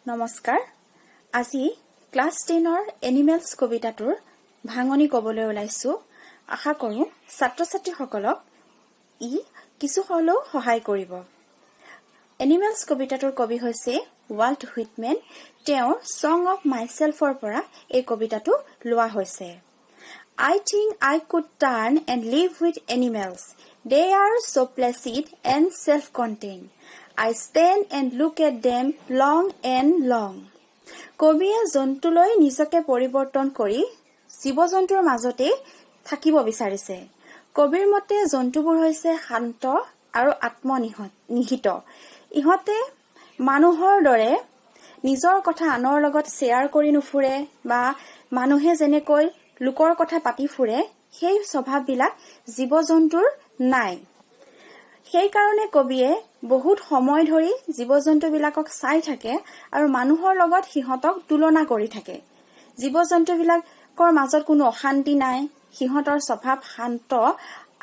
নমস্কাৰ আজি class 10ৰ animals কবিতাটোৰ ভাঙনি কবলৈ ওলাইছো আশা কৰো ছাত্ৰ-ছাত্ৰীসকলক ই কিছু হলেও সহায় কৰিব এনিমেলছ কবিতাটোৰ কবি হৈছে ৱাল্ট হুইটমেন তেওঁৰ সং অফ মাইসেলফৰ পৰা এই কবিতাটো লোৱা হৈছে I think I could turn and live with animals. They are so placid and self-contained. I stand and look at them long and long. কবিয়ে জন্তুলৈ নিজকে পৰিৱৰ্তন কৰি জীৱ-জন্তুৰ মাজতে থাকিব বিচাৰিছে। কবিৰ মতে জন্তুবোৰ হৈছে শান্ত আৰু আত্মনিহিত। ইহঁতে মানুহৰ দৰে নিজৰ কথা আনৰ লগত শ্বেয়াৰ কৰি নুফুৰে বা মানুহে যেনেকৈ লোকৰ কথা পাতি ফুৰে সেই স্বভাৱবিলাক জীৱ-জন্তুৰ নাই সেই কাৰণে কবিয়ে বহুত সময় ধৰি জীৱ-জন্তুবিলাকক চাই থাকে আৰু মানুহৰ লগত সিহঁতক তুলনা কৰি থাকে জীৱ-জন্তুবিলাকৰ মাজত কোনো অশান্তি নাই সিহঁতৰ স্বভাৱ শান্ত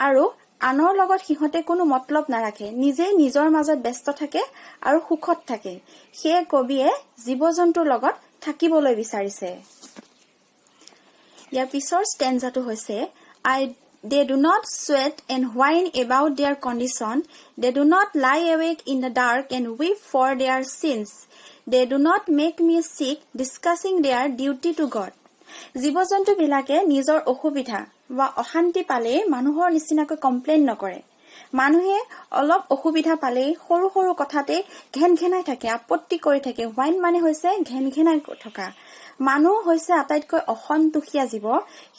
আৰু আনৰ লগত সিহঁতে কোনো মতলব নাৰাখে নিজে নিজৰ মাজত ব্যস্ত থাকে আৰু সুখত থাকে সেই কবিয়ে জীৱ-জন্তুৰ লগত থাকিবলৈ বিচাৰিছে ইয়াৰ পিছৰ ষ্টেঞ্জাটো হৈছে They do not sweat and whine about their condition. They do not lie awake in the dark and weep for their sins. They do not make me sick discussing their duty to God. জীৱ-জন্তু বিলাকে নিজৰ অসুবিধা বা অশান্তি পালে মানুহৰ নিচিনাকৈ complain নকৰে মানুহে অলপ অসুবিধা পালে সৰু সৰু কথাতে ঘেনঘেনাই থাকে আপত্তি কৰি থাকে হোৱাইন মানে হৈছে ঘেনঘেনাই থকা মানুহ হৈছে আটাইতকৈ অসন্তুষ্টিয়া জীৱ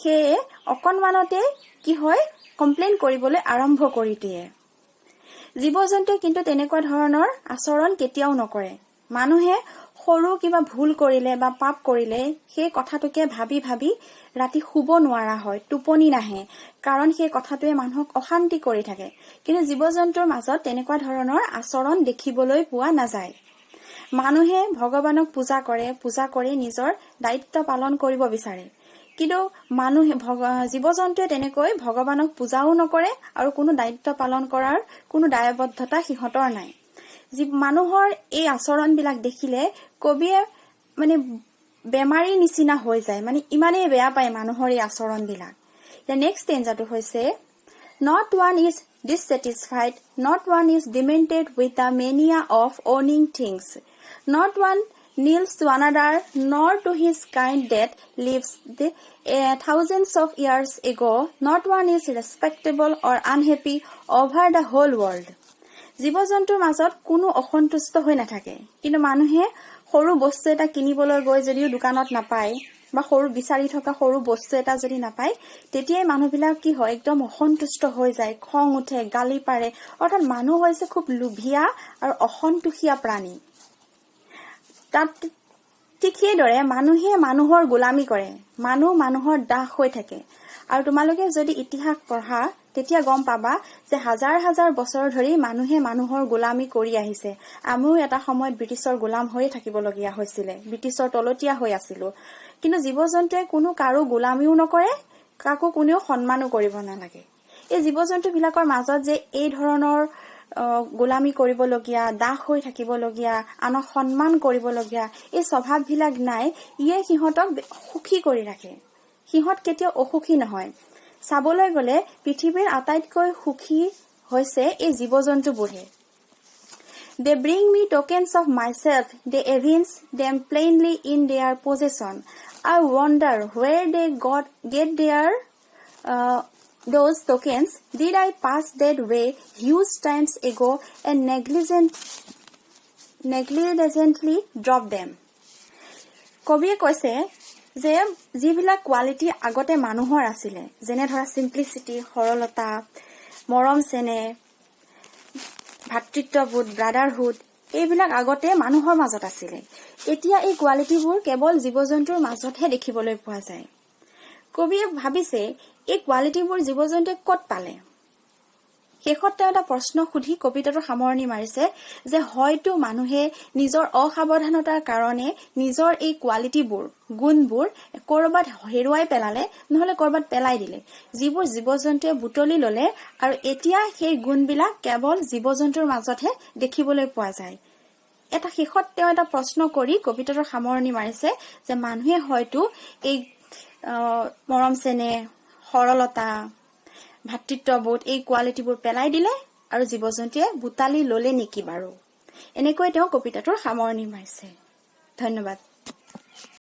সেয়ে অকনমানতে কি হয় কমপ্লেইন কৰিবলৈ আৰম্ভ কৰি দিয়ে জীৱ-জন্তুৱে কিন্তু তেনেকুৱা ধৰণৰ আচৰণ কেতিয়াও নকৰে মানুহে সৰু কিবা ভুল কৰিলে বা পাপ কৰিলে সেই কথাটোকে ভাবি ভাবি ৰাতি শুব নোৱাৰা হয় টোপনি নাহে কাৰণ সেই কথাটোৱে মানুহক অশান্তি কৰি থাকে কিন্তু জীৱ-জন্তুৰ মাজত তেনেকুৱা ধৰণৰ আচৰণ দেখিবলৈ পোৱা নাযায় মানুহে ভগৱানক পূজা কৰি নিজৰ দায়িত্ব পালন কৰিব বিচাৰে কিন্তু মানুহে জীৱ-জন্তুৱে তেনেকৈ ভগৱানক পূজাও নকৰে আৰু কোনো দায়িত্ব পালন কৰাৰ কোনো দায়বদ্ধতা সিহঁতৰ নাই মানুহৰ এই আচৰণবিলাক দেখিলে কবিয়ে মানে বেমাৰী নিচিনা হৈ যায় মানে ইমানেই বেয়া পায় মানুহৰ এই আচৰণবিলাক The next stanza হৈছে Not one is dissatisfied, not one is demented with the mania of owning things. Not one kneels to another, nor to his kind that lives thousands of years ago. Not one is respectable or unhappy over the whole world. জীৱ-জন্তুৰ মাজত কোনো অসন্তুষ্ট হৈ নাথাকে কিন্তু মানুহে সৰু বস্তু এটা কিনিবলৈ গৈ যদিও দোকানত নাপায় বা সৰু বিচাৰি থকা সৰু বস্তু এটা যদি নাপায় তেতিয়াই মানুহবিলাক কি হয় একদম অসন্তুষ্ট হৈ যায় খং উঠে গালি পাৰে অৰ্থাৎ মানুহ হৈছে খুব লোভিয়া আৰু অসন্তুষ্টিয়া প্ৰাণী তাত ঠিক সেইদৰে মানুহে মানুহৰ গোলামি কৰে মানুহৰ দাস হৈ থাকে আৰু তোমালোকে যদি ইতিহাস পঢ়া তেতিয়া গম পাবা যে হাজাৰ হাজাৰ বছৰ ধৰি মানুহে মানুহৰ গোলামি কৰি আহিছে আমিও এটা সময়ত ব্ৰিটিছৰ গোলাম হৈ থাকিবলগীয়া হৈছিল ব্ৰিটিছৰ তলতীয়া হৈ আছিল কিন্তু জীৱ-জন্তুৱে কোনো কাৰো গোলামিও নকৰে কাকো কোনেও সন্মানো কৰিব নালাগে এই জীৱ-জন্তু বিলাকৰ মাজত যে এই ধৰণৰ গোলামি কৰিবলগীয়া দাস হৈ থাকিবলগীয়া আনক সন্মান কৰিবলগীয়া এই স্বভাৱবিলাক নাই ইয়ে সিহঁতক সুখী কৰি ৰাখে সিহঁত কেতিয়াও অসুখী নহয় চাবলৈ গলে পৃথিৱীৰ আটাইতকৈ সুখী হৈছে এই জীৱ-জন্তুবোৰহে They bring me tokens of myself. They evince them plainly in their possession. I wonder where they get those tokens. Did I pass that way huge times ago and negligently drop them? কবিয়ে কৈছে যে যিবিলাক quality আগতে মানুহৰ আছিলে যেনে ধৰা simplicity সৰলতা মৰম চেনে ভাতৃত্ববোধ ব্ৰাদাৰহুড এইবিলাক আগতে মানুহৰ মাজত আছিল এতিয়া এই কোৱালিটিবোৰ কেৱল জীৱ-জন্তুৰ মাজতহে দেখিবলৈ পোৱা যায় কবিয়ে ভাবিছে এই কোৱালিটিবোৰ জীৱ-জন্তুৱে ক'ত পালে শেষত এটা প্ৰশ্ন সুধি কবিতাটো সামৰণি মাৰিছে যে হয়তো মানুহে নিজৰ অসাৱধানতাৰ কাৰণে নিজৰ এই কোৱালিটিবোৰ গুণবোৰ কৰবাত হেৰুৱাই পেলালে নহলে কৰবাত পেলাই দিলে যিবোৰ জীৱ-জন্তুৱে বুটলি ললে আৰু এতিয়া সেই গুণবিলাক কেৱল জীৱ-জন্তুৰ মাজতহে দেখিবলৈ পোৱা যায় এটা শেষত তেওঁ এটা প্ৰশ্ন কৰি কবিতাটোৰ সামৰণি মাৰিছে যে মানুহে হয়তো এই মৰম চেনেহ সৰলতা ভাতৃত্ববোধ এই কোৱালিটিবোৰ পেলাই দিলে আৰু জীৱ-জন্তুৱে বুটালি ললে নেকি বাৰু এনেকৈ তেওঁ কবিতাটোৰ সামৰণি মাৰিছে ধন্যবাদ